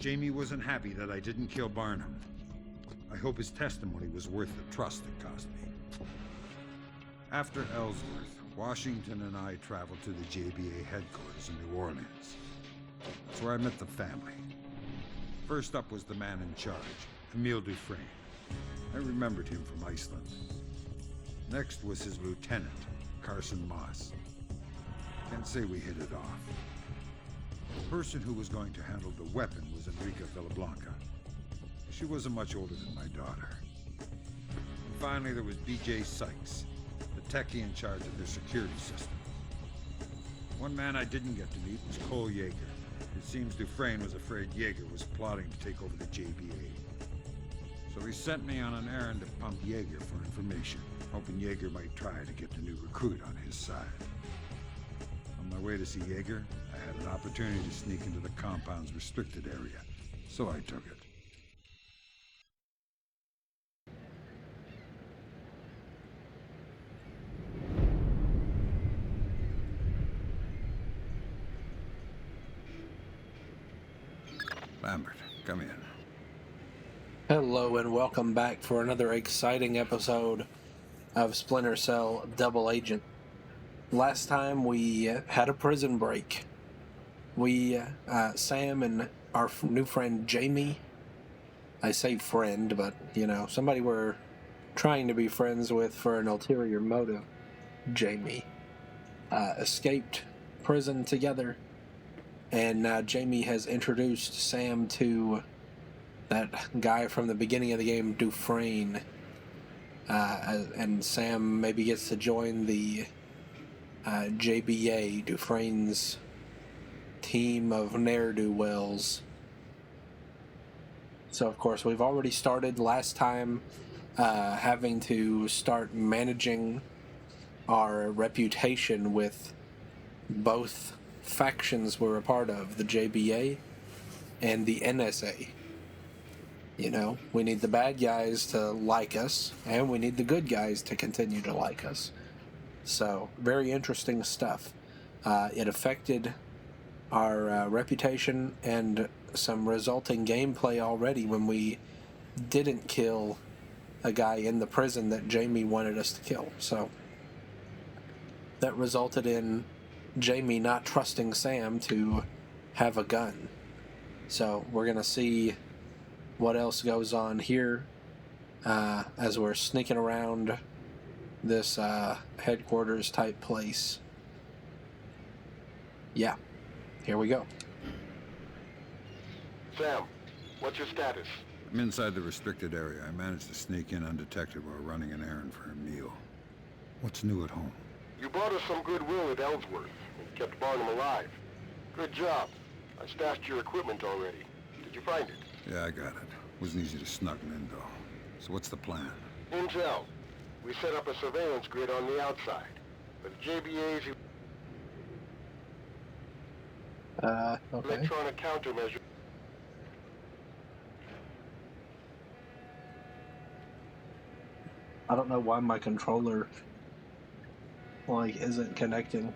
Jamie wasn't happy that I didn't kill Barnum. I hope his testimony was worth the trust it cost me. After Ellsworth, Washington and I traveled to the JBA headquarters in New Orleans. That's where I met the family. First up was the man in charge, Emile Dufresne. I remembered him from Iceland. Next was his lieutenant, Carson Moss. Can't say we hit it off. The person who was going to handle the weapon was Enrica Villablanca. She wasn't much older than my daughter. And finally, there was B.J. Sykes, the techie in charge of their security system. One man I didn't get to meet was Cole Yeager. It seems Dufresne was afraid Yeager was plotting to take over the JBA. So he sent me on an errand to pump Yeager for information, hoping Yeager might try to get the new recruit on his side. On my way to see Yeager, I had an opportunity to sneak into the compound's restricted area, so I took it. Lambert, come in. Hello and welcome back for another exciting episode of Splinter Cell Double Agent. Last time we had a prison break. Sam and our new friend Jamie, I say friend, but somebody we're trying to be friends with for an ulterior motive, Jamie, escaped prison together. And now Jamie has introduced Sam to that guy from the beginning of the game, Dufresne. And Sam maybe gets to join the JBA, Dufresne's team of ne'er-do-wells. So, of course, we've already started last time having to start managing our reputation with both factions we're a part of, the JBA and the NSA. We need the bad guys to like us, and we need the good guys to continue to like us. So, very interesting stuff. It affected our reputation and some resulting gameplay already when we didn't kill a guy in the prison that Jamie wanted us to kill. So, that resulted in Jamie not trusting Sam to have a gun. So we're going to see what else goes on here as we're sneaking around this headquarters type place. Yeah, here we go. Sam, what's your status? I'm inside the restricted area. I managed to sneak in undetected while running an errand for Emile. What's new at home? You brought us some goodwill at Ellsworth and kept Barnum alive. Good job. I stashed your equipment already. Did you find it? Yeah, I got it. Wasn't easy to snuggle in, though. So what's the plan? Intel. We set up a surveillance grid on the outside. But the JBA's Okay. electronic countermeasure. I don't know why my controller isn't connecting.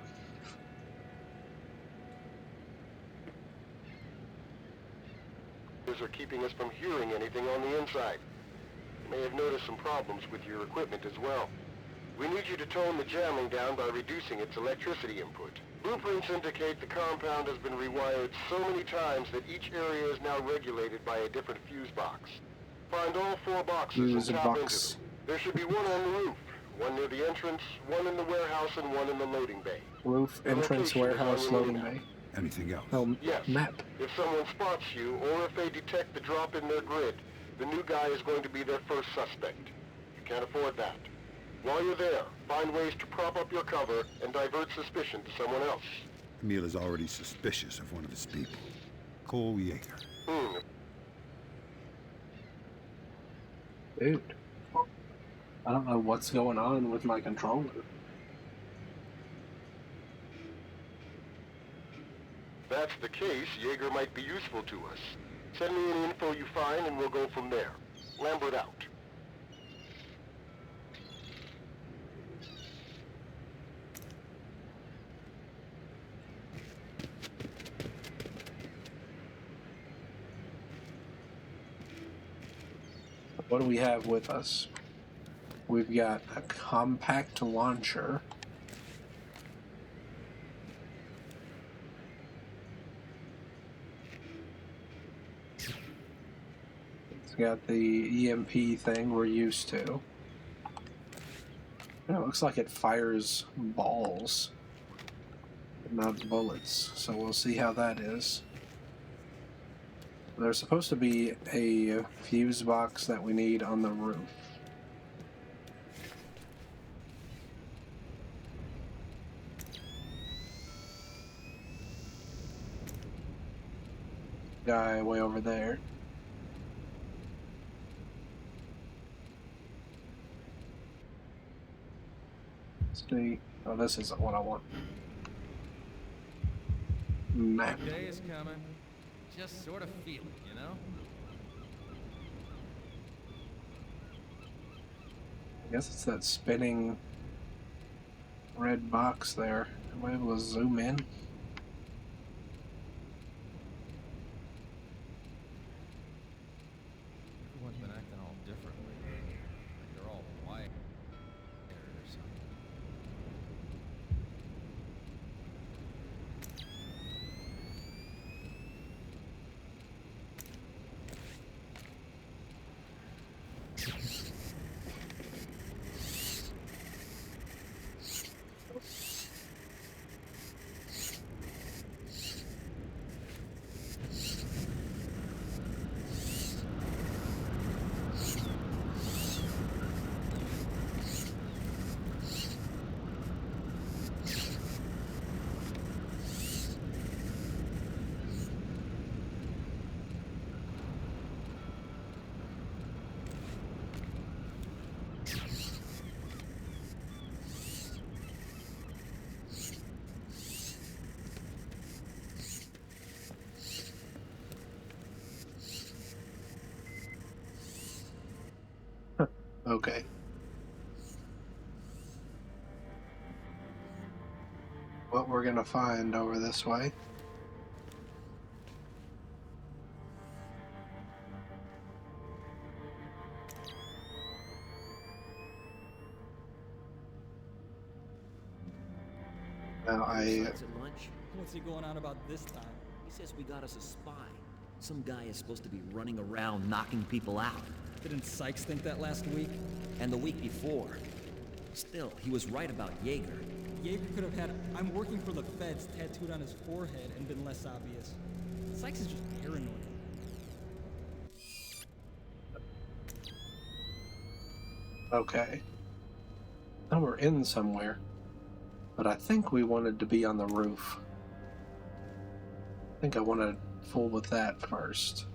Are keeping us from hearing anything on the inside. You may have noticed some problems with your equipment as well. We need you to tone the jamming down by reducing its electricity input. Blueprints indicate the compound has been rewired so many times that each area is now regulated by a different fuse box. Find all 4 boxes and tap into them. There should be one on the roof, one near the entrance, one in the warehouse, and one in the loading bay. Roof, entrance, warehouse, loading bay. Anything else? Oh, yes. Map. If someone spots you, or if they detect the drop in their grid, the new guy is going to be their first suspect. You can't afford that. While you're there, find ways to prop up your cover and divert suspicion to someone else. Emile is already suspicious of one of his people. Cole Yeager. Dude. I don't know what's going on with my controller. If that's the case, Yeager might be useful to us. Send me any info you find and we'll go from there. Lambert out. What do we have with us? We've got a compact launcher. It's got the EMP thing we're used to. And it looks like it fires balls, not bullets, so we'll see how that is. There's supposed to be a fuse box that we need on the roof. Guy way over there. See. Oh, this isn't what I want. Map. Day is coming. Just sort of feel it, you know? I guess it's that spinning red box there. Am I able to zoom in? Everyone's been acting all differently. Like they're all wired or something. Okay. What we're gonna find over this way. Now Besides at lunch, What's he going on about this time? he says we got us a spy. Some guy is supposed to be running around knocking people out. Didn't Sykes think that last week? And the week before. Still, he was right about Jaeger. Jaeger could have had "I'm working for the feds" tattooed on his forehead and been less obvious. Sykes is just paranoid. okay. Now we're in somewhere. But I think we wanted to be on the roof. I think I want to fool with that first.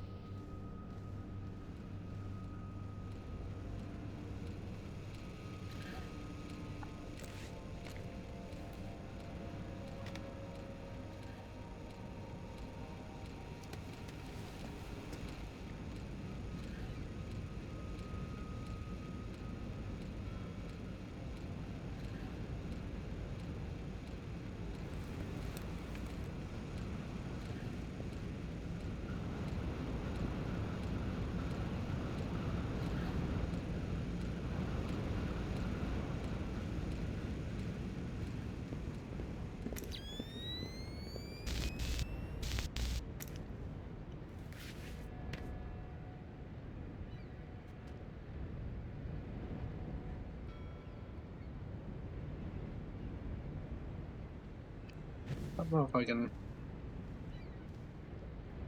I don't know if I can...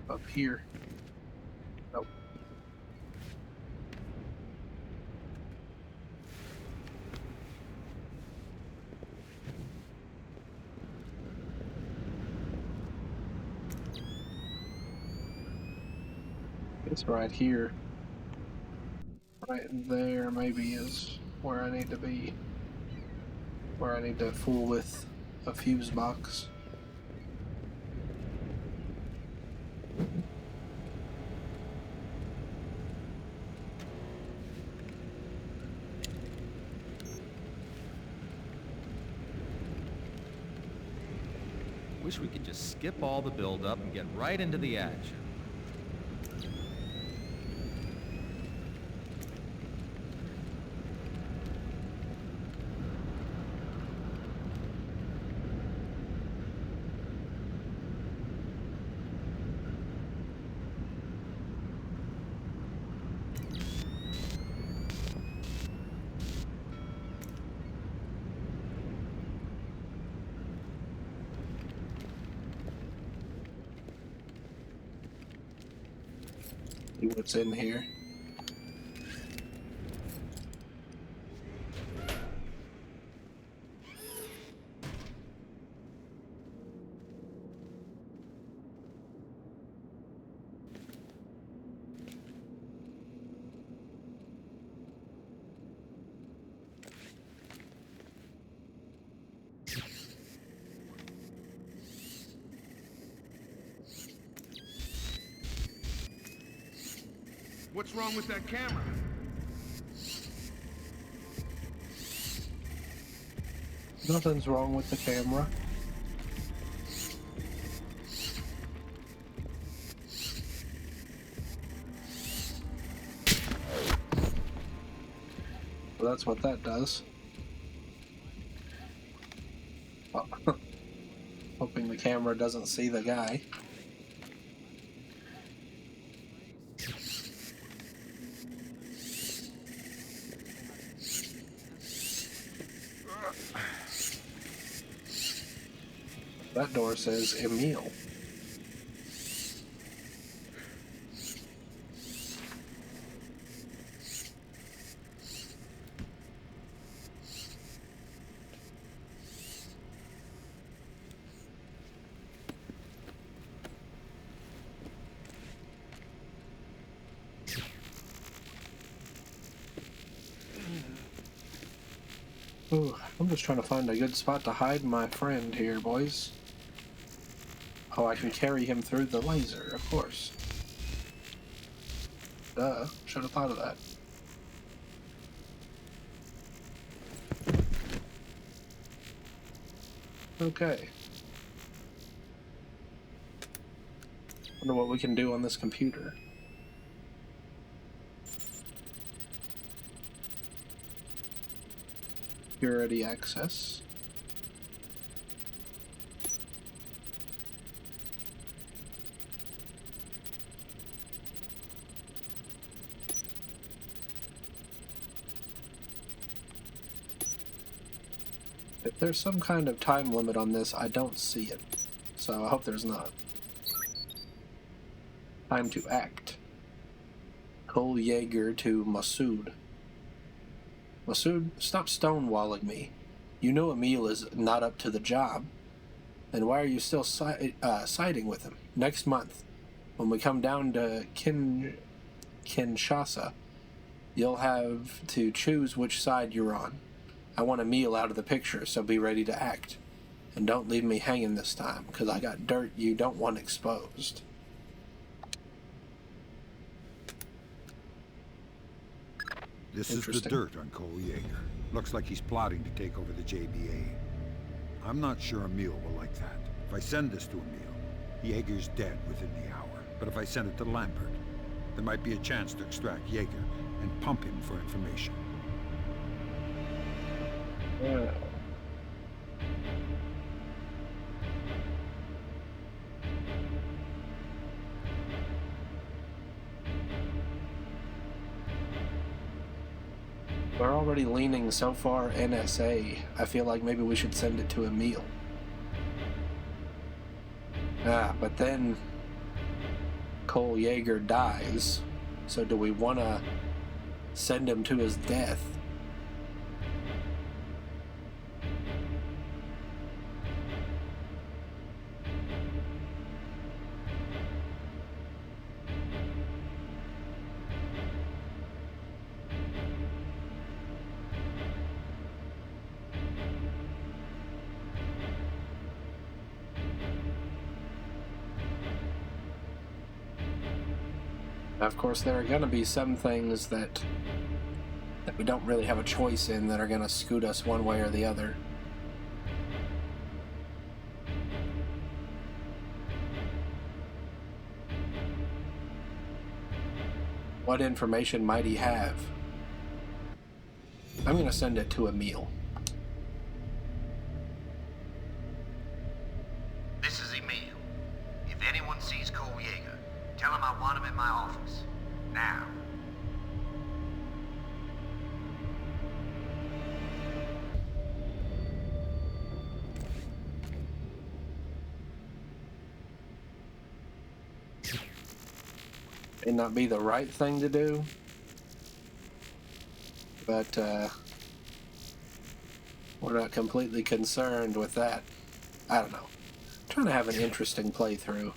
up here. Nope. It's right here. Right there maybe is where I need to be. Where I need to fool with a fuse box. Wish we could just skip all the build-up and get right into the action. See what's in here. What's wrong with that camera? Nothing's wrong with the camera. Well, that's what that does. Oh. Hoping the camera doesn't see the guy. That door says Emil. Ooh, I'm just trying to find a good spot to hide my friend here, boys. Oh, I can carry him through the laser, of course. Duh, should have thought of that. Okay. Wonder what we can do on this computer. Security access. If there's some kind of time limit on this, I don't see it. So I hope there's not. Time to act. Cole Yeager to Masood. Masood, stop stonewalling me. You know Emil is not up to the job. Then why are you still siding with him? Next month, when we come down to Kinshasa, you'll have to choose which side you're on. I want Emil out of the picture, so be ready to act. And don't leave me hanging this time, because I got dirt you don't want exposed. This is the dirt on Cole Yeager. Looks like he's plotting to take over the JBA. I'm not sure Emil will like that. If I send this to Emil, Yeager's dead within the hour. But if I send it to Lambert, there might be a chance to extract Yeager and pump him for information. Yeah. We're already leaning so far NSA, I feel like maybe we should send it to Emil. But then Cole Yeager dies, so do we want to send him to his death? Of course, there are going to be some things that we don't really have a choice in that are going to scoot us one way or the other. What information might he have? I'm going to send it to Emil. This is Emil. If anyone sees Cole Yeager, tell him I want him in my office. Now. may not be the right thing to do, but we're not completely concerned with that. I don't know. I'm trying to have an interesting playthrough.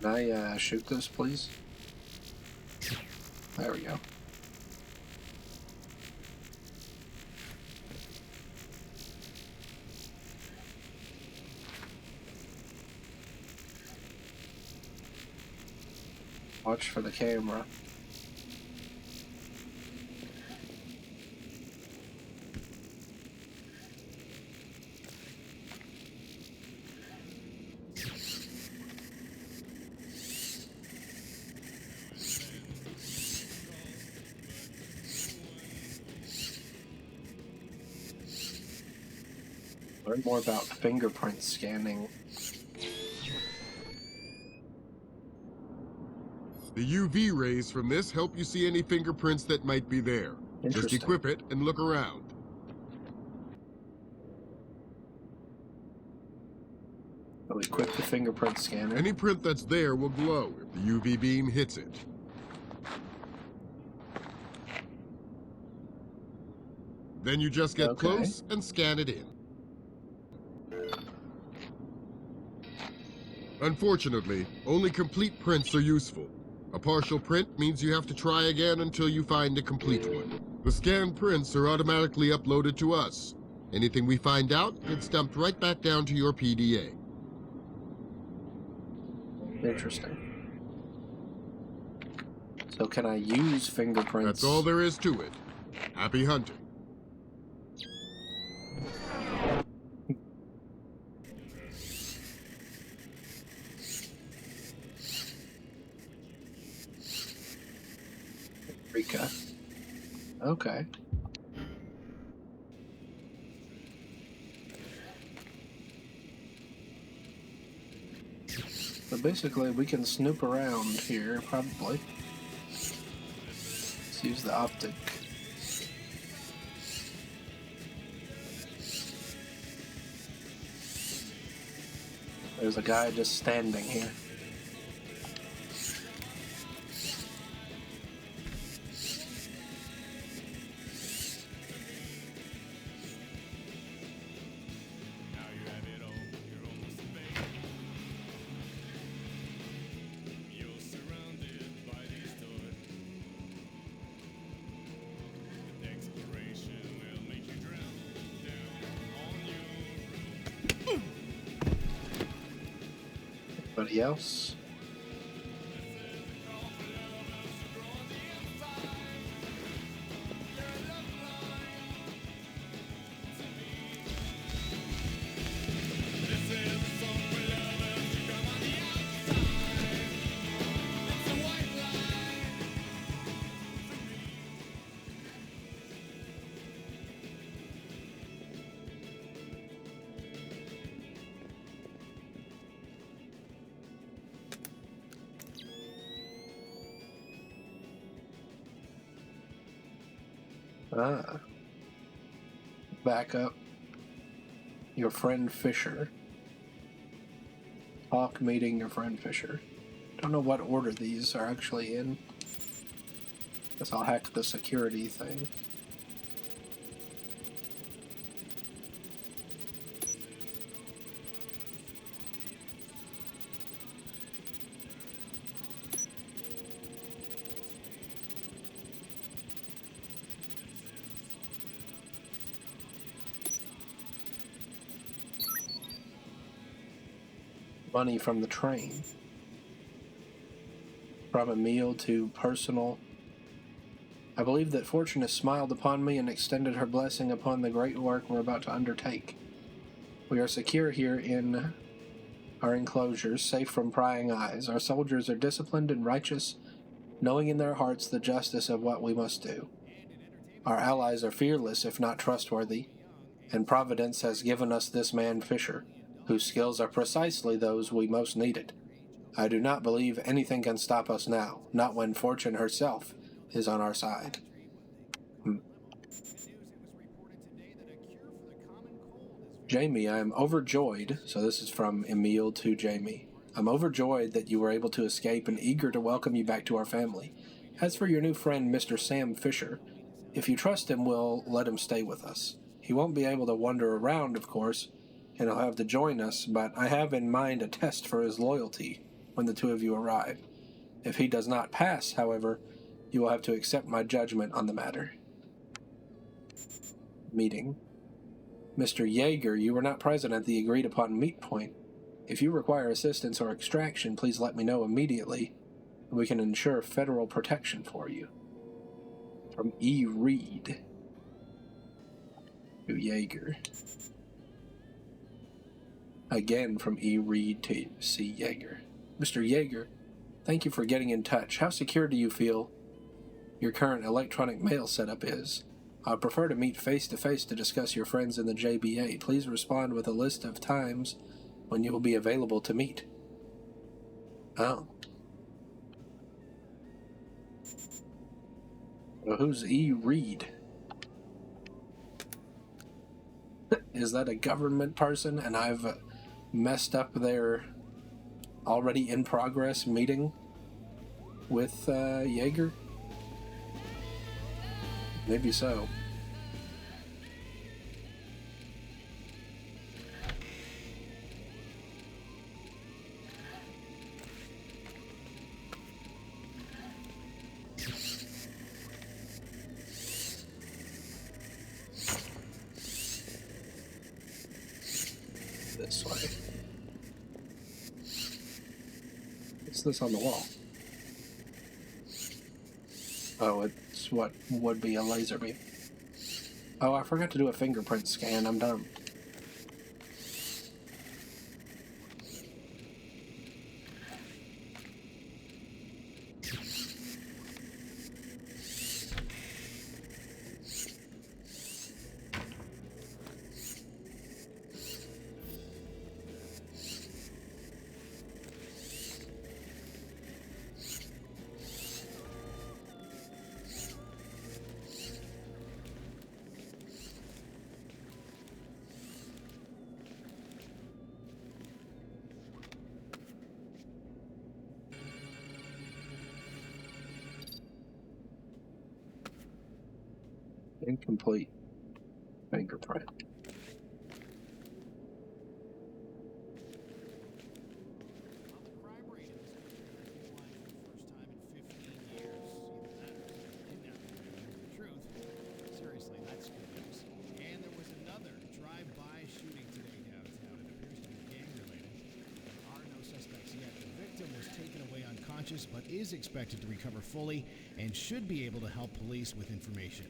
Can I shoot this, please? There we go. Watch for the camera. Learn more about fingerprint scanning. The UV rays from this help you see any fingerprints that might be there. Just Interesting. equip it and look around. So equip the fingerprint scanner. Any print that's there will glow if the UV beam hits it. Then you just get Okay. close and scan it in. Unfortunately, only complete prints are useful. A partial print means you have to try again until you find a complete one. The scanned prints are automatically uploaded to us. Anything we find out gets dumped right back down to your PDA. Interesting. So can I use fingerprints? That's all there is to it. Happy hunting. Rika. Okay. So basically, we can snoop around here, probably. Let's use the optic. There's a guy just standing here. Anybody else? Ah. Back up. Your friend Fisher. Talk meeting your friend Fisher. Don't know what order these are actually in. Guess I'll hack the security thing. Money from the train. From a meal to personal. I believe that fortune has smiled upon me and extended her blessing upon the great work we're about to undertake. We are secure here in our enclosures, safe from prying eyes. Our soldiers are disciplined and righteous, knowing in their hearts the justice of what we must do. Our allies are fearless, if not trustworthy, and Providence has given us this man Fisher, whose skills are precisely those we most needed. I do not believe anything can stop us now, not when fortune herself is on our side. Jamie, I am overjoyed. So this is from Emil to Jamie. I'm overjoyed that you were able to escape and eager to welcome you back to our family. As for your new friend, Mr. Sam Fisher, if you trust him, we'll let him stay with us. He won't be able to wander around, of course, and he'll have to join us, but I have in mind a test for his loyalty when the two of you arrive. If he does not pass, however, you will have to accept my judgment on the matter. Meeting. Mr. Yeager, you were not present at the agreed-upon meet point. If you require assistance or extraction, please let me know immediately, and we can ensure federal protection for you. From E. Reed to Yeager. Again from E. Reed to C. Yeager. Mr. Yeager, thank you for getting in touch. How secure do you feel your current electronic mail setup is? I'd prefer to meet face-to-face to discuss your friends in the JBA. Please respond with a list of times when you will be available to meet. Oh. Well, who's E. Reed? Is that a government person and I've messed up their already in progress meeting with Yeager? Maybe so. This way. What's this on the wall? Oh, it's what would be a laser beam. Oh, I forgot to do a fingerprint scan. I'm dumb. Incomplete fingerprint. Seriously, that's good news. And there was another drive-by shooting today downtown. It appears to be gang-related. There are no suspects yet. The victim was taken away unconscious, but is expected to recover fully and should be able to help police with information.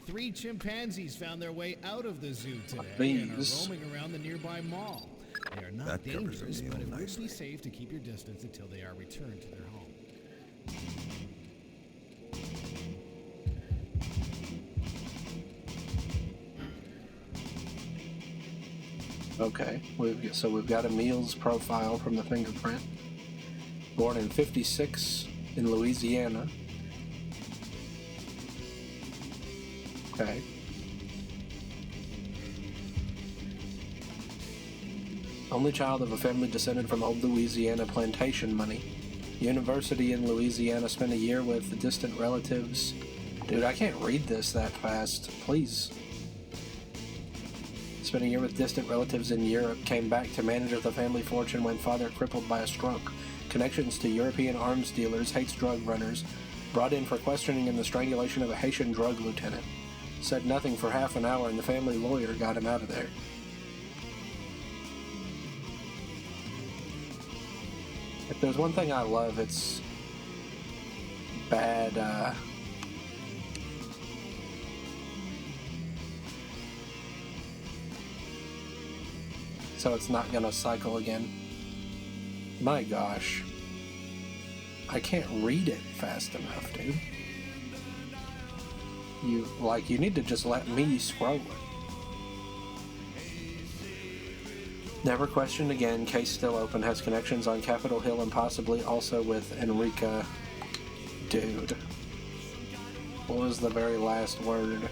3 chimpanzees found their way out of the zoo today and are roaming around the nearby mall. They are not dangerous, but it would be safe to keep your distance until they are returned to their home. Okay, we've got Emil's profile from the fingerprint. Born in '56 in Louisiana. Okay. Only child of a family descended from old Louisiana plantation money. University in Louisiana, spent a year with distant relatives. Dude, I can't read this that fast. Please. Spent a year with distant relatives in Europe, came back to manage the family fortune when father crippled by a stroke. Connections to European arms dealers, hates drug runners. Brought in for questioning in the strangulation of a Haitian drug lieutenant. Said nothing for half an hour and the family lawyer got him out of there. If there's one thing I love, it's bad, so it's not gonna cycle again. My gosh. I can't read it fast enough, dude. You need to just let me scroll it. Never questioned again. Case still open. Has connections on Capitol Hill and possibly also with Enrica. Dude. What was the very last word?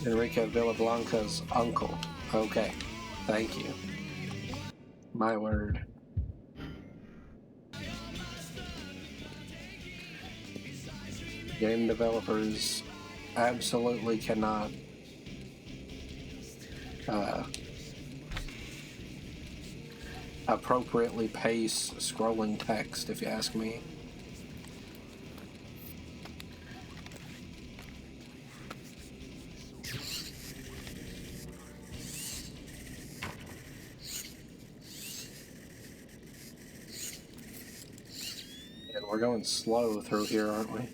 Enrique Villablanca's uncle. Okay, thank you. My word. Game developers absolutely cannot appropriately pace scrolling text, if you ask me. And we're going slow through here, aren't we?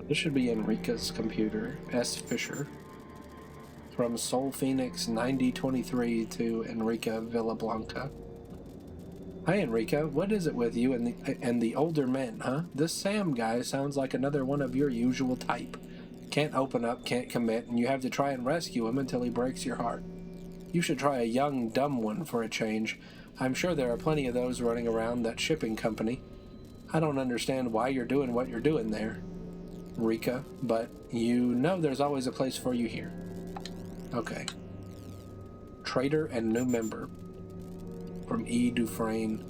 This should be Enrica's computer. S. Fisher. From Soul Phoenix 9023 to Enrica Villablanca. Hi, Enrica. What is it with you and the older men, huh? This Sam guy sounds like another one of your usual type. Can't open up, can't commit, and you have to try and rescue him until he breaks your heart. You should try a young, dumb one for a change. I'm sure there are plenty of those running around that shipping company. I don't understand why you're doing what you're doing there, Rika, but you know there's always a place for you here. Okay. Trader and new member. From E. Dufresne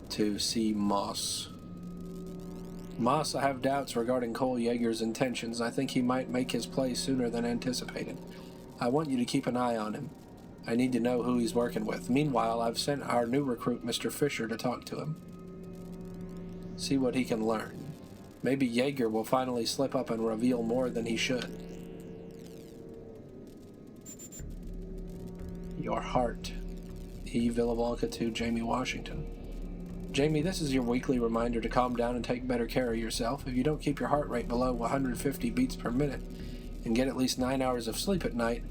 to C. Moss. Moss, I have doubts regarding Cole Yeager's intentions. I think he might make his play sooner than anticipated. I want you to keep an eye on him. I need to know who he's working with. Meanwhile, I've sent our new recruit, Mr. Fisher, to talk to him. See what he can learn. Maybe Yeager will finally slip up and reveal more than he should. Your heart. E. Villablanca to Jamie Washington. Jamie, this is your weekly reminder to calm down and take better care of yourself. If you don't keep your heart rate below 150 beats per minute and get at least 9 hours of sleep at night,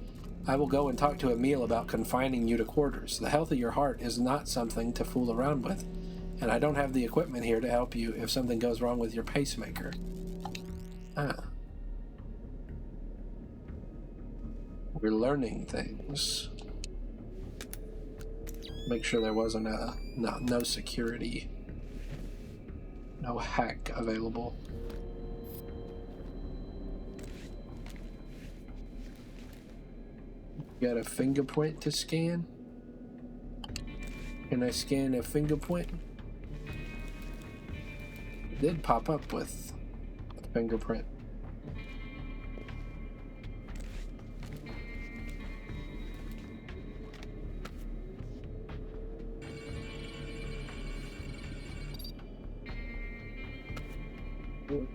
I will go and talk to Emil about confining you to quarters. The health of your heart is not something to fool around with, and I don't have the equipment here to help you if something goes wrong with your pacemaker. We're learning things. Make sure there wasn't no security, no hack available. Got a finger point to scan? Can I scan a finger point? It did pop up with a fingerprint.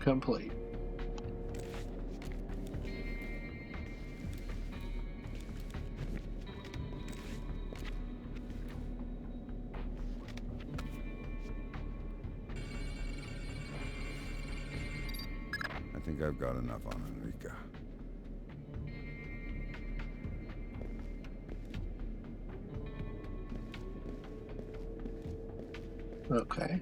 Complete. I think I've got enough on Enrica. Okay.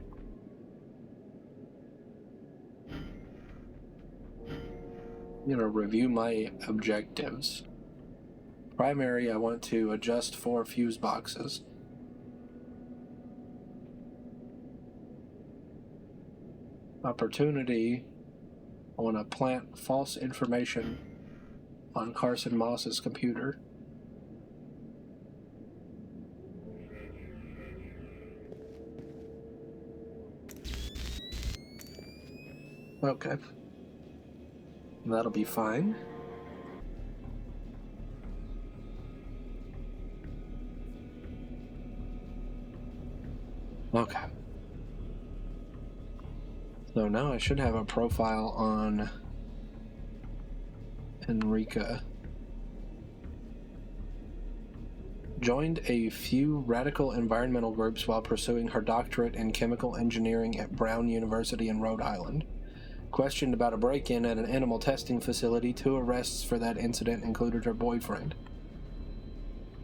I'm going to review my objectives. Primary, I want to adjust 4 fuse boxes. Opportunity, I want to plant false information on Carson Moss's computer. Okay. That'll be fine. Okay. So now I should have a profile on Enrica. Joined a few radical environmental groups while pursuing her doctorate in chemical engineering at Brown University in Rhode Island. Questioned about a break-in at an animal testing facility, 2 arrests for that incident included her boyfriend.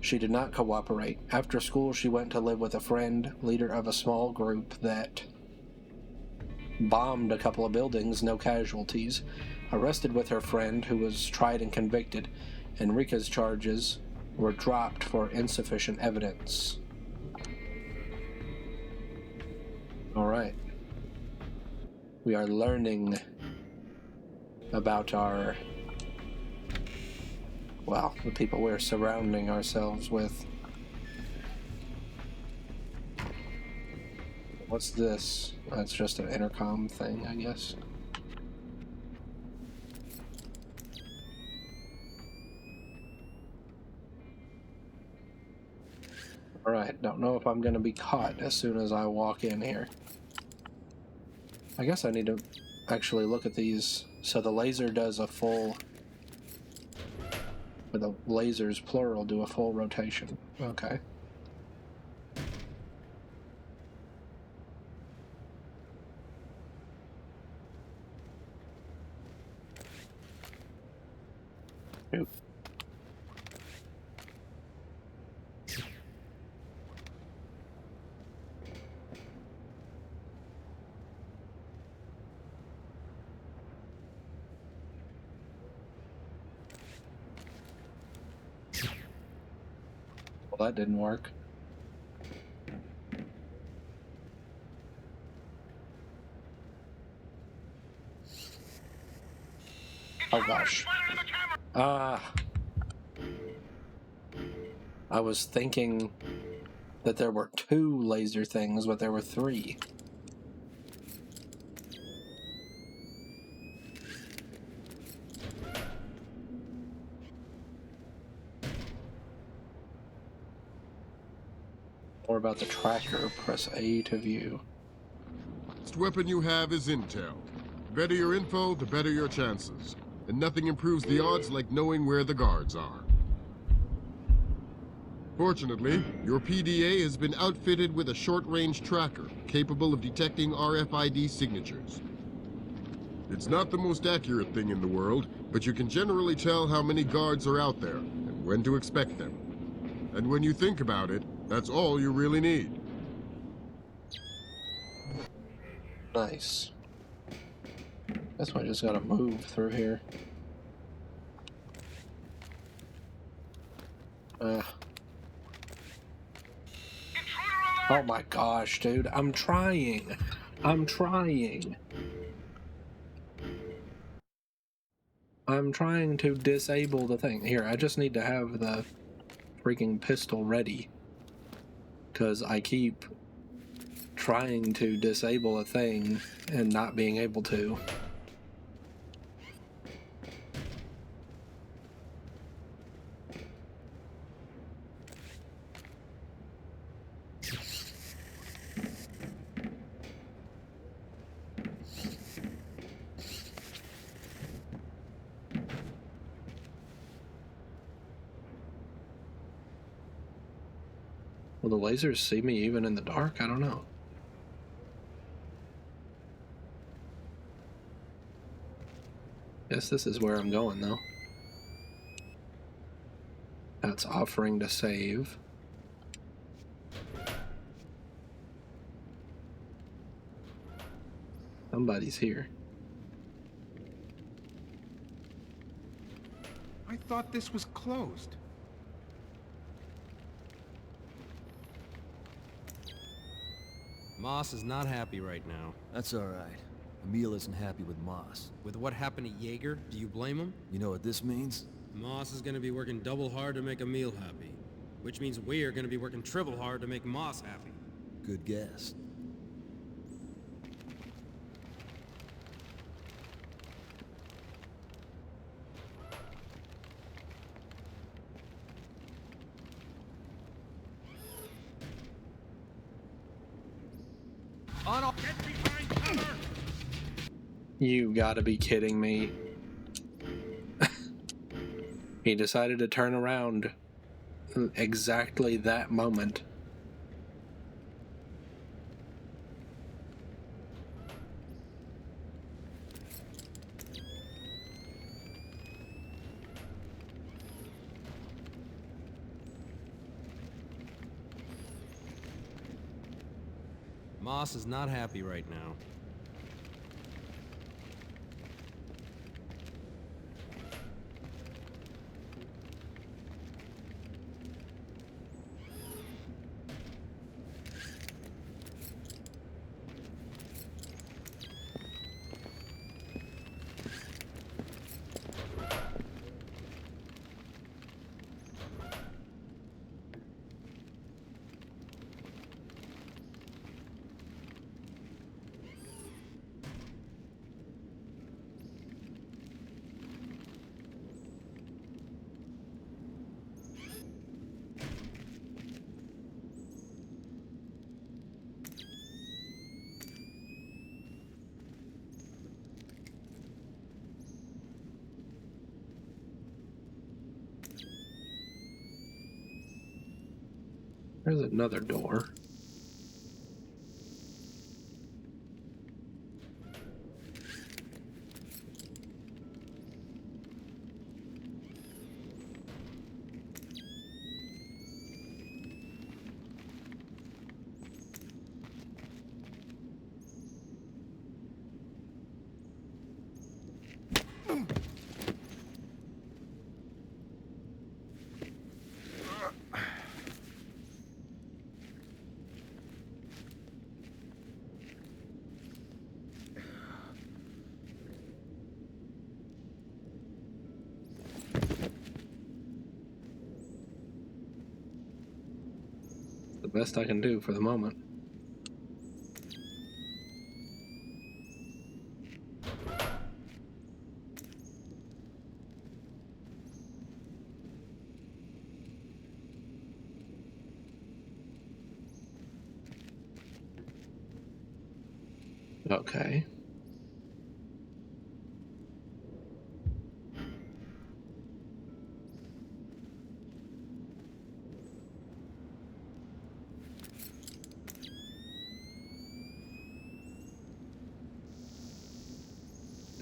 She did not cooperate. After school, she went to live with a friend, leader of a small group that bombed a couple of buildings, no casualties. Arrested with her friend, who was tried and convicted. Enrique's charges were dropped for insufficient evidence. Alright. We are learning about our, well, the people we're surrounding ourselves with. What's this? That's just an intercom thing, I guess. Alright, don't know if I'm gonna be caught as soon as I walk in here. I guess I need to actually look at these. So the laser does a full, or the lasers plural do a full rotation. Okay. Oop. Well, that didn't work. Oh gosh. I was thinking that there were 2 laser things, but there were 3. More about the tracker. Press A to view. The best weapon you have is intel. The better your info, the better your chances. And nothing improves the odds like knowing where the guards are. Fortunately, your PDA has been outfitted with a short-range tracker capable of detecting RFID signatures. It's not the most accurate thing in the world, but you can generally tell how many guards are out there and when to expect them. And when you think about it, that's all you really need. Nice. Guess I just gotta move through here. Oh my gosh, dude. I'm trying. I'm trying to disable the thing. Here, I just need to have the freaking pistol ready. Because I keep trying to disable a thing and not being able to. Will the lasers see me even in the dark? I don't know. Guess this is where I'm going, though. That's offering to save. Somebody's here. I thought this was closed. Moss is not happy right now. That's alright. Emil isn't happy with Moss. With what happened to Jaeger, do you blame him? You know what this means? Moss is gonna be working double hard to make Emil happy. Which means we're gonna be working triple hard to make Moss happy. Good guess. You gotta be kidding me. He decided to turn around exactly that moment. Moss is not happy right now. There's another door. The best I can do for the moment. Okay.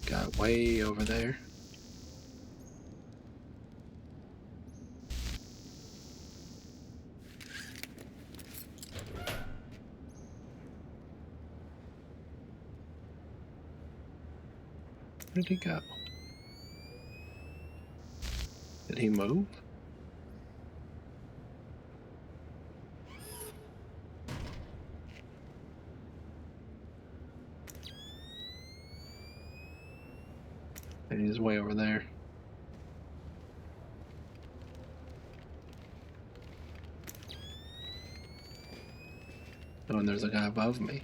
Got way over there. Where did he go? Did he move? And he's way over there. Oh, and there's a guy above me.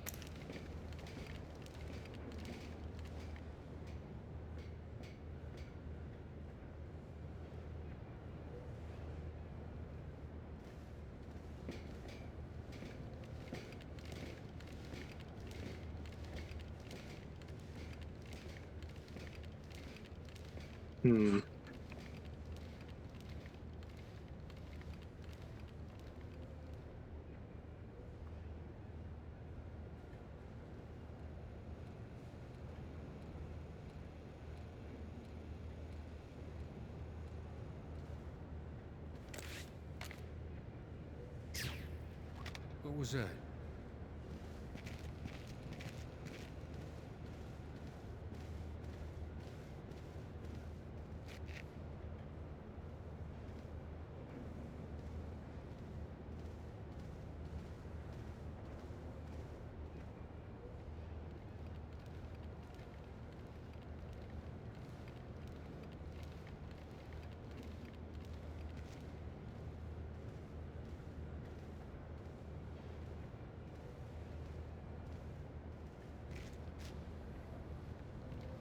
Hmm. What was that?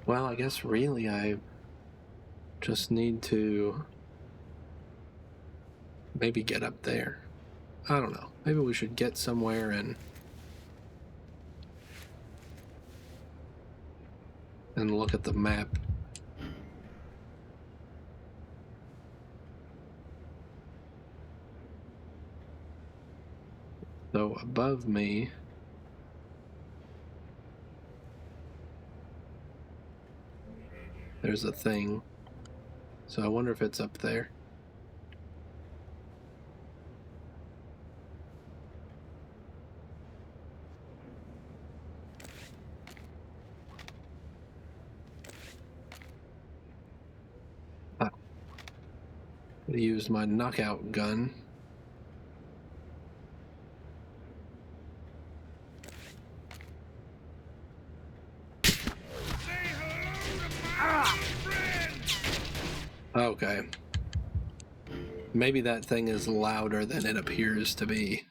Well, I guess really I just need to maybe get up there. I don't know. Maybe we should get somewhere and look at the map. So above me, there's a thing. So I wonder if it's up there. have used my knockout gun. Okay. Maybe that thing is louder than it appears to be.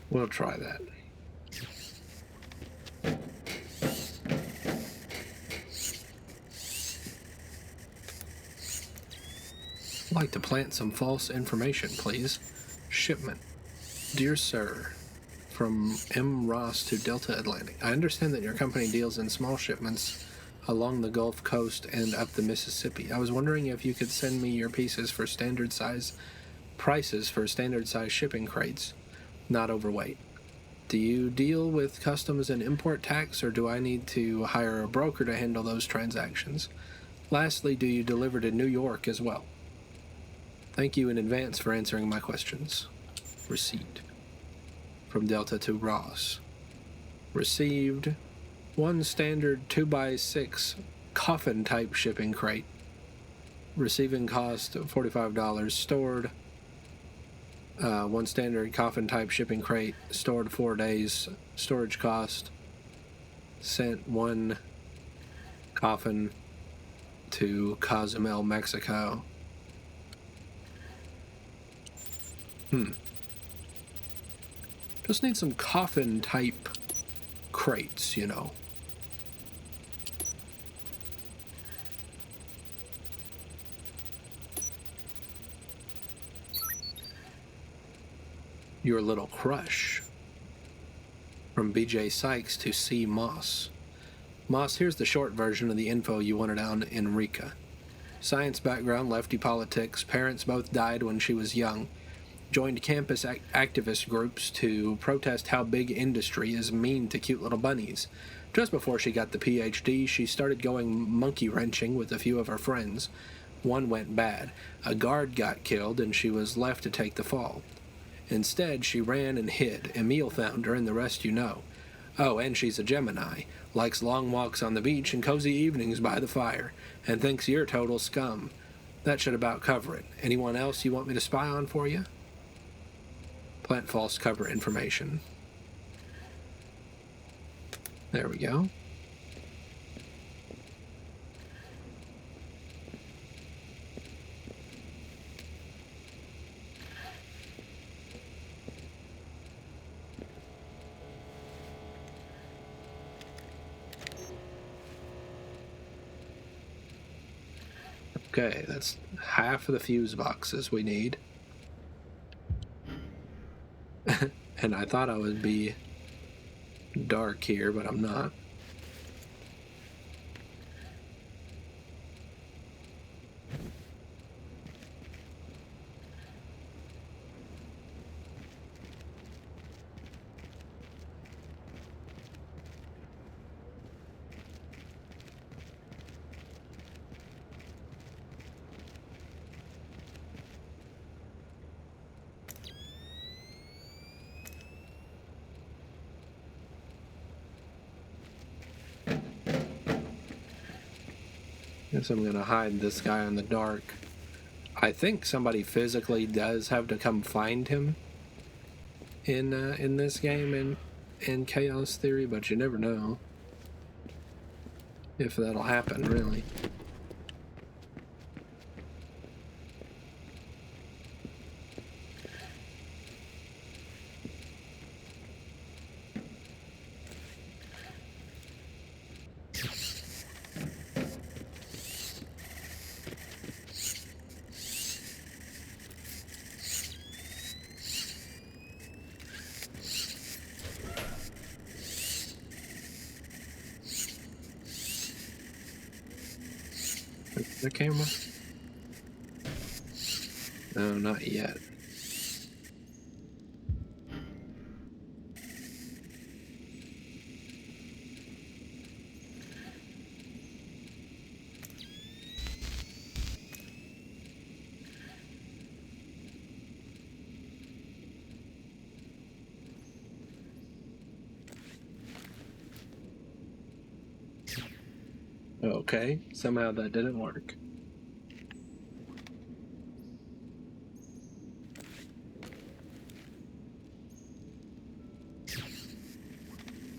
We'll try that. I'd like to plant some false information, please. Shipment. Dear Sir, from M. Ross to Delta Atlantic. I understand that your company deals in small shipments along the Gulf Coast and up the Mississippi. I was wondering if you could send me your pieces for standard size prices for standard size shipping crates, not overweight. Do you deal with customs and import tax, or do I need to hire a broker to handle those transactions? Lastly, do you deliver to New York as well? Thank you in advance for answering my questions. Receipt. From Delta to Ross. Received 1 standard 2x6 coffin type shipping crate. Receiving cost $45. Stored 1 standard coffin type shipping crate, stored 4 days. Storage cost. Sent 1 coffin to Cozumel, Mexico. Just need some coffin type crates, you know. Your little crush. From BJ Sykes to C. Moss. Moss, here's the short version of the info you wanted on Enrica. Science background, lefty politics, parents both died when she was young. Joined campus activist groups to protest how big industry is mean to cute little bunnies. Just before she got the PhD, she started going monkey wrenching with a few of her friends. One went bad. A guard got killed and she was left to take the fall. Instead, she ran and hid. Emil found her, and the rest you know. Oh, and she's a Gemini. Likes long walks on the beach and cozy evenings by the fire, and thinks you're total scum. That should about cover it. Anyone else you want me to spy on for you? Plant false cover information. There we go. Okay, that's half of the fuse boxes we need. And I thought I would be dark here, but I'm not. Guess I'm gonna hide this guy in the dark. I think somebody physically does have to come find him in this game in Chaos Theory, but you never know if that'll happen, really. The camera? No, not yet. Okay, somehow that didn't work.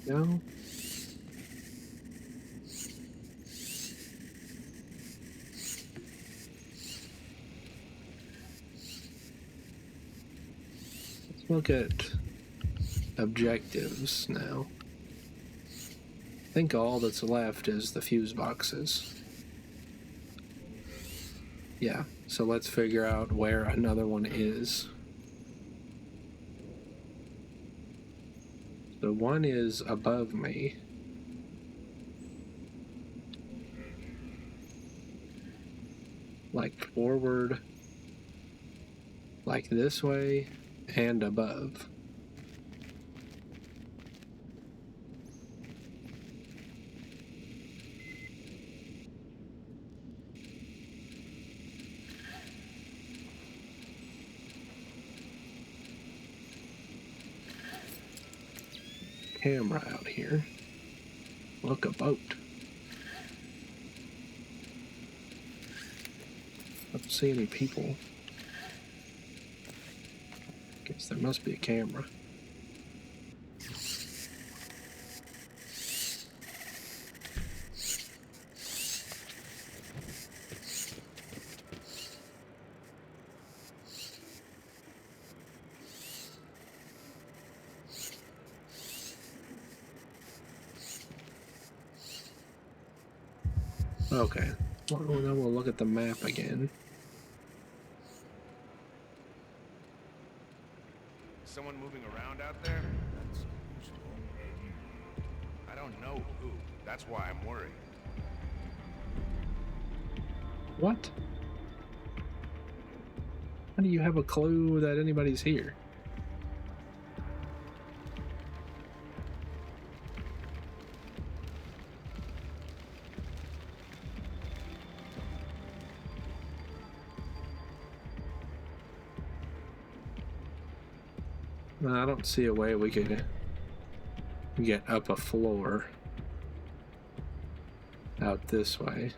No? Let's look at objectives now. I think all that's left is the fuse boxes. Yeah, so let's figure out where another one is. The one is above me. Like forward, like this way, and above. Camera out here. Look, a boat. I don't see any people. Guess there must be a camera. Okay, well, then we'll look at the map again. Someone moving around out there? That's unusual. I don't know who. That's why I'm worried. What? How do you have a clue that anybody's here? I don't see a way we could get up a floor out this way.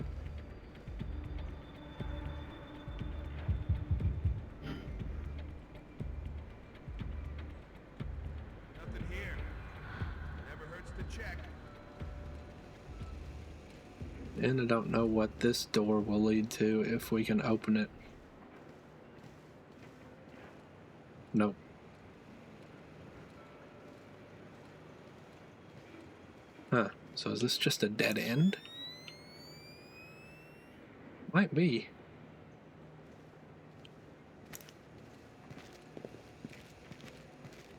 Nothing here. Never hurts to check. And I don't know what this door will lead to if we can open it. Nope. Huh, so is this just a dead end? Might be.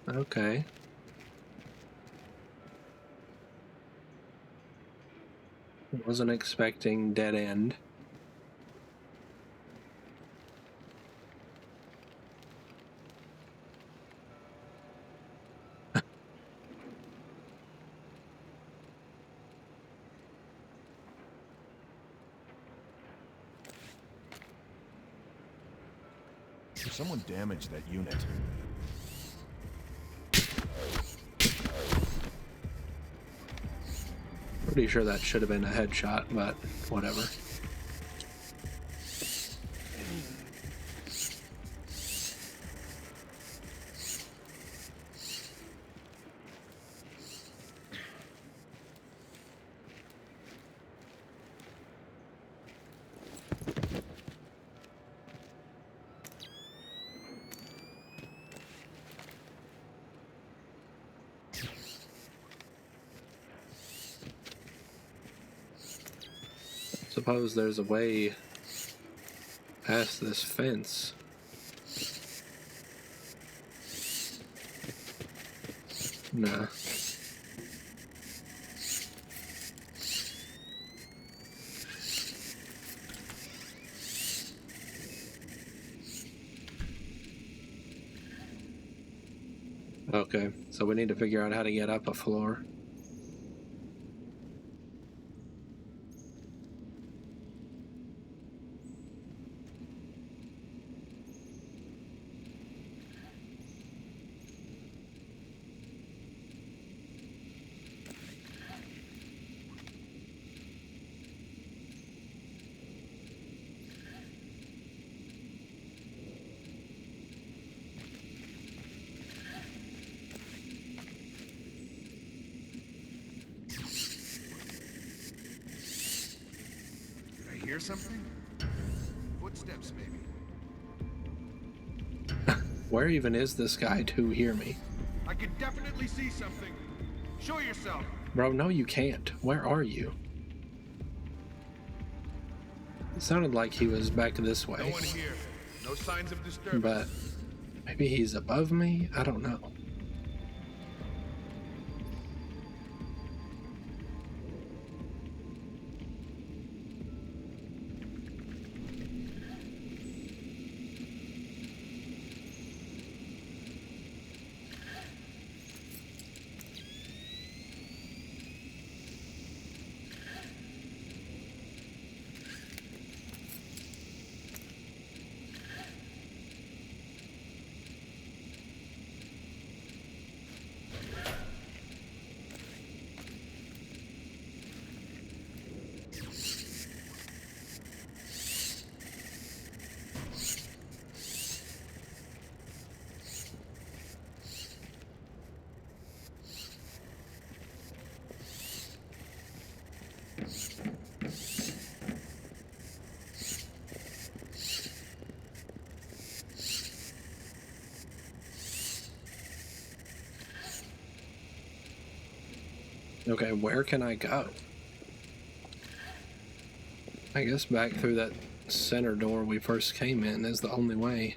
Okay. Wasn't expecting dead end. Someone damaged that unit. Pretty sure that should have been a headshot, but whatever. suppose there's a way past this fence. Nah. Okay, so we need to figure out how to get up a floor. Hear something? Footsteps, maybe. Where even is this guy to hear me? I can definitely see something. Show yourself. Bro, no you can't. Where are you? It sounded like he was back this way. No one here. No signs of disturbance. But maybe he's above me? I don't know. Okay, where can I go? I guess back through that center door we first came in is the only way.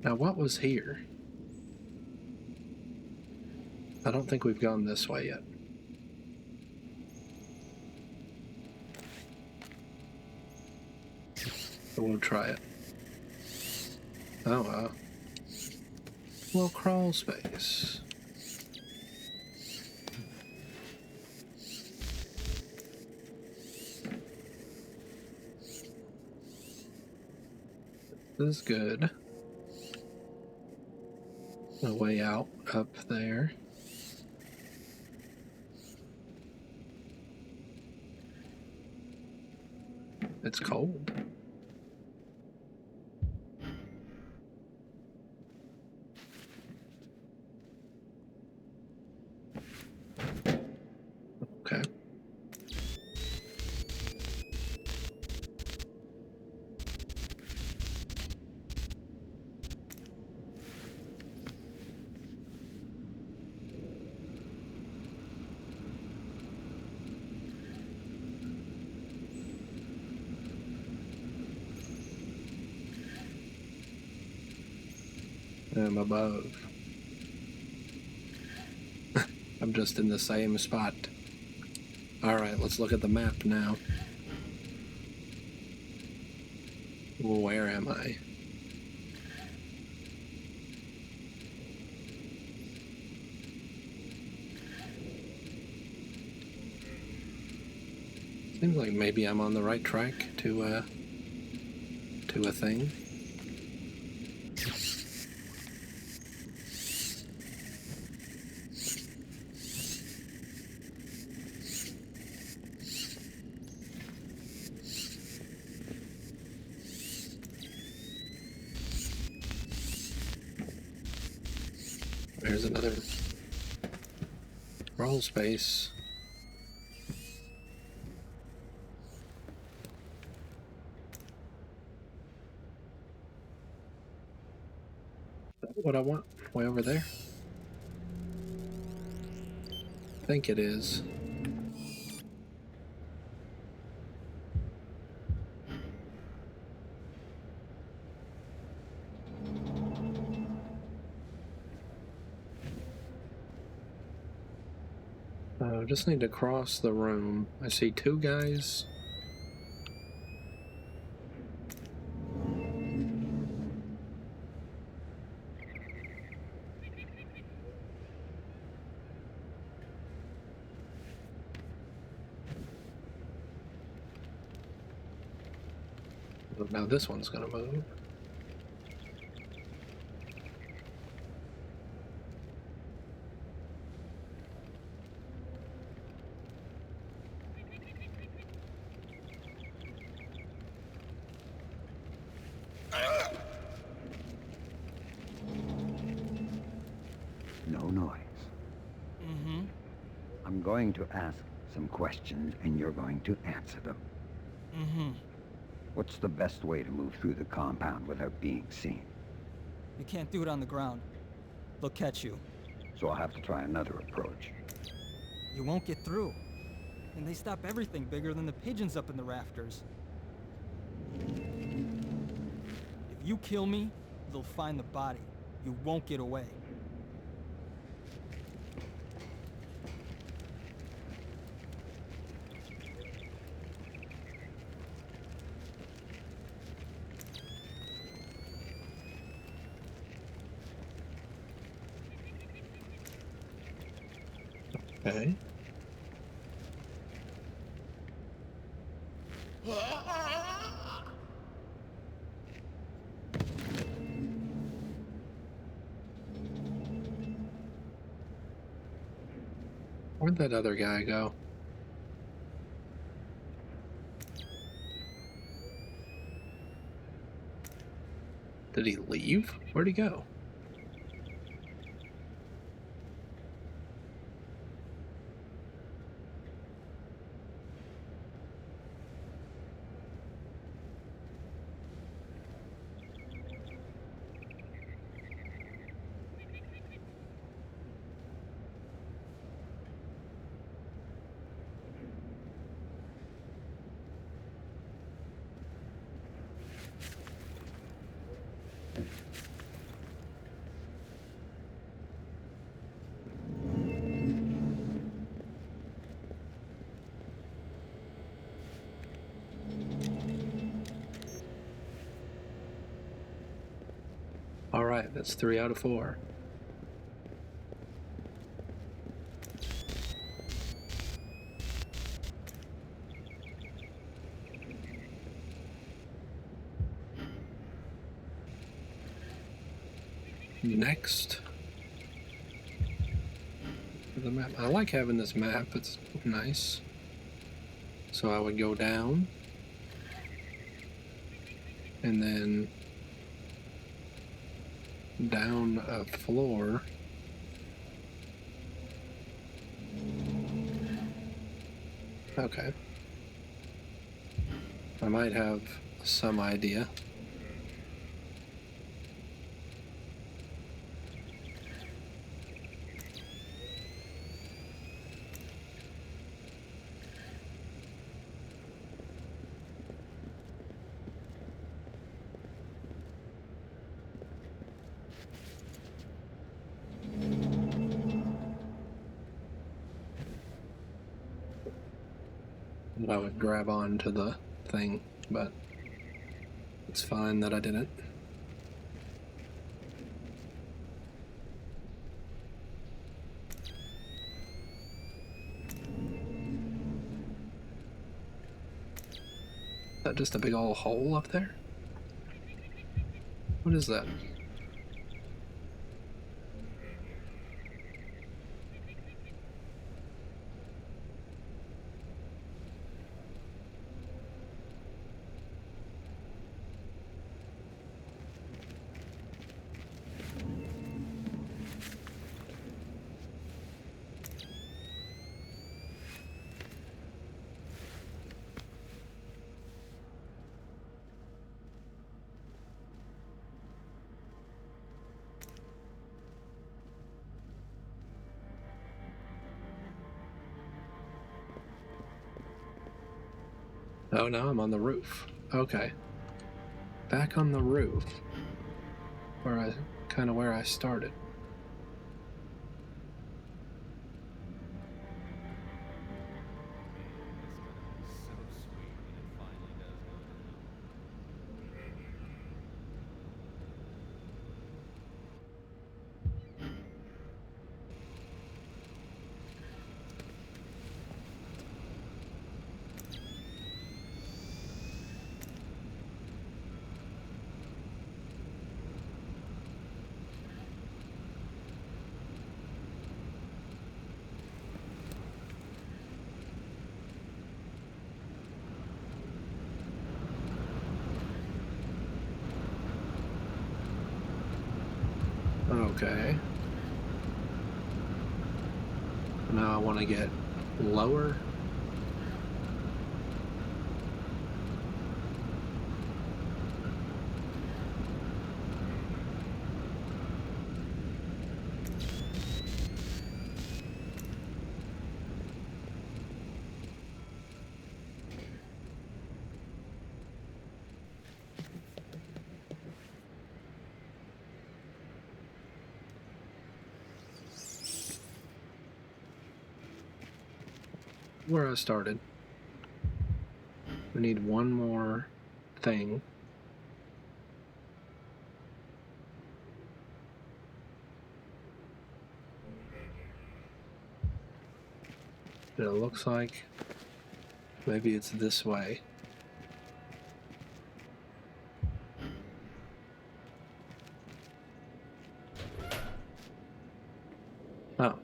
Now, what was here? I don't think we've gone this way yet. But we'll try it. Oh, little crawl space. This is good. A way out up there. It's cold. Okay. I'm above. I'm just in the same spot. Alright, let's look at the map now. Where am I? Seems like maybe I'm on the right track to a thing. There's another crawl space. Is that what I want? Way over there? I think it is. I just need to cross the room. I see two guys. Oh, now this one's gonna move. No noise. Mm-hmm. I'm going to ask some questions, and you're going to answer them. Mm-hmm. What's the best way to move through the compound without being seen? You can't do it on the ground. They'll catch you. So I'll have to try another approach. You won't get through. And they stop everything bigger than the pigeons up in the rafters. If you kill me, they'll find the body. You won't get away. Okay. Where'd that other guy go? Did he leave? Where'd he go? Alright, that's 3 out of 4. Next. The map. I like having this map, it's nice. So I would go down. And then down a floor. Okay. I might have some idea. That I would grab on to the thing, but it's fine that I didn't. Is that just a big old hole up there? What is that? Oh, now I'm on the roof. Okay. Back on the roof. Where I started. Okay. Now I want to get lower. Where I started. We need one more thing. It looks like maybe it's this way. Oh.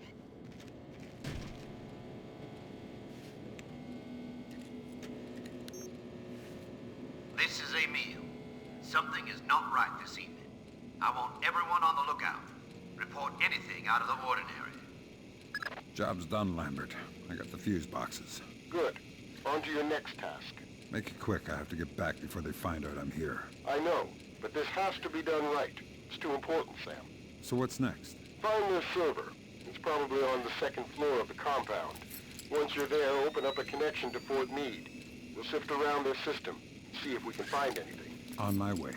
This is Emil. Something is not right this evening. I want everyone on the lookout. Report anything out of the ordinary. Job's done, Lambert. I got the fuse boxes. Good. On to your next task. Make it quick. I have to get back before they find out I'm here. I know, but this has to be done right. It's too important, Sam. So what's next? Find their server. It's probably on the second floor of the compound. Once you're there, open up a connection to Fort Meade. We'll sift around their system, see if we can find anything. On my way.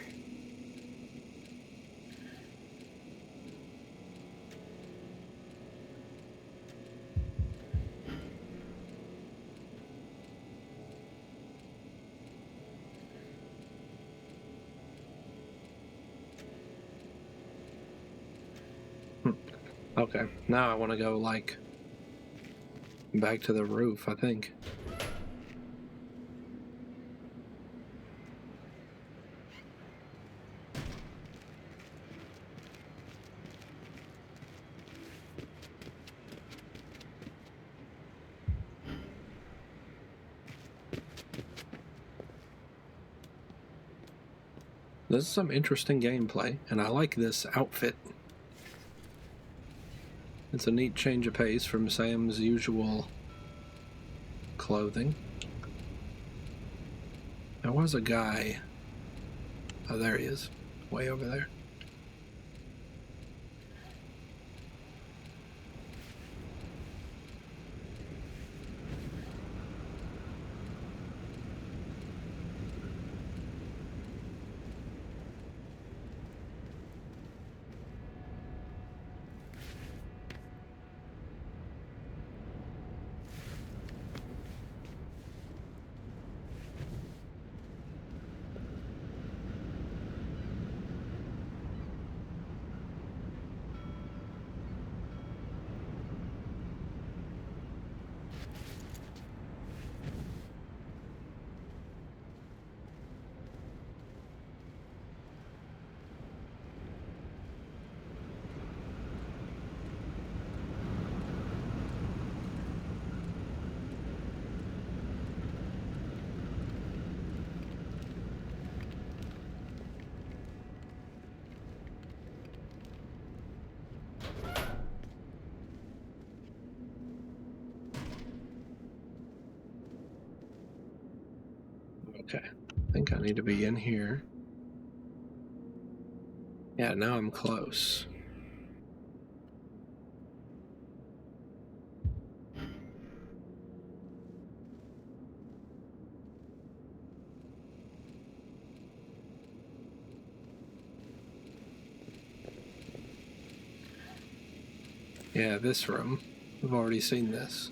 Okay, now I want to go, like, back to the roof, I think. This is some interesting gameplay, and I like this outfit. It's a neat change of pace from Sam's usual clothing. There was a guy. Oh, there he is. Way over there. Okay, I think I need to be in here. Yeah, now I'm close. Yeah, this room. We've already seen this.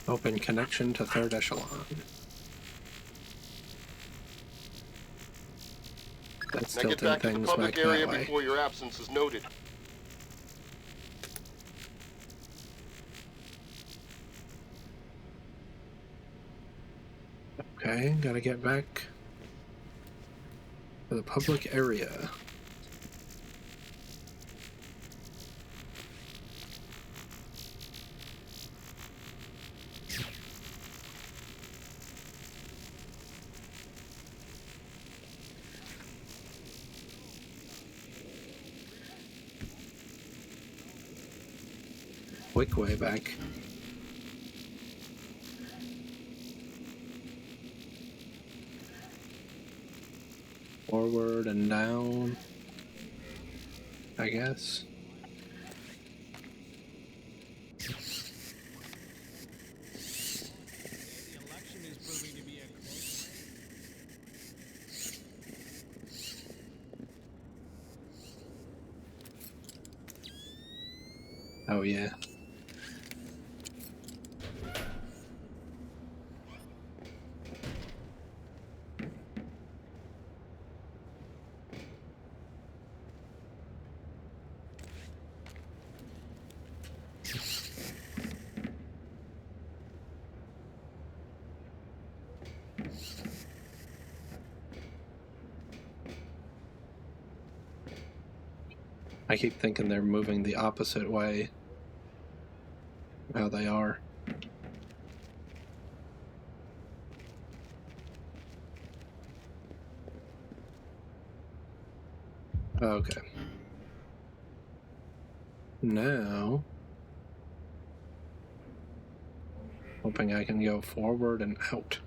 Open connection to third echelon. That's Now get tilting back to the things public back area that way. before your absence is noted. Okay, gotta get back to the public area. Quick way back. Forward and down, I guess. Oh yeah. I keep thinking they're moving the opposite way. How they are. Okay. Now, hoping I can go forward and out.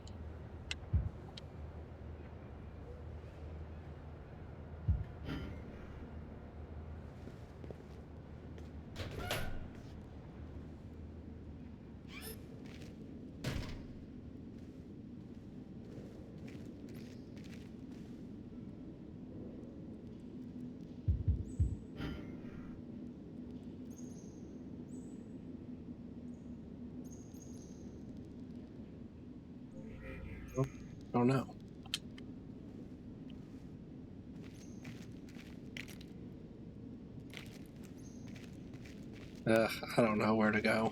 Oh no. I don't know where to go.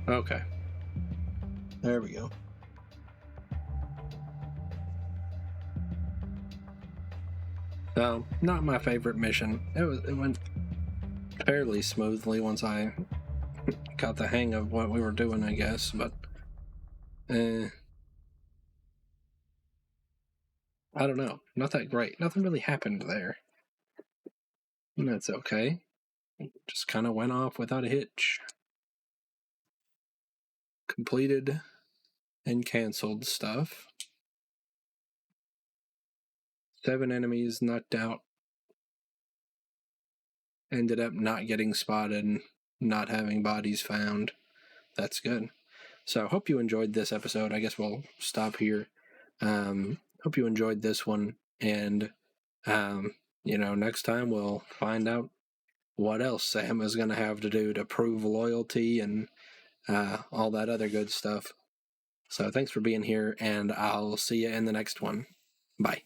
Okay. There we go. So, not my favorite mission. It went fairly smoothly once I got the hang of what we were doing, I guess, but I don't know. Not that great. Nothing really happened there. And that's okay. Just kind of went off without a hitch. Completed and canceled stuff. 7 enemies knocked out. Ended up not getting spotted, not having bodies found. That's good. So, hope you enjoyed this episode. I guess we'll stop here. Hope you enjoyed this one. And, next time we'll find out what else Sam is going to have to do to prove loyalty and all that other good stuff. So, thanks for being here, and I'll see you in the next one. Bye.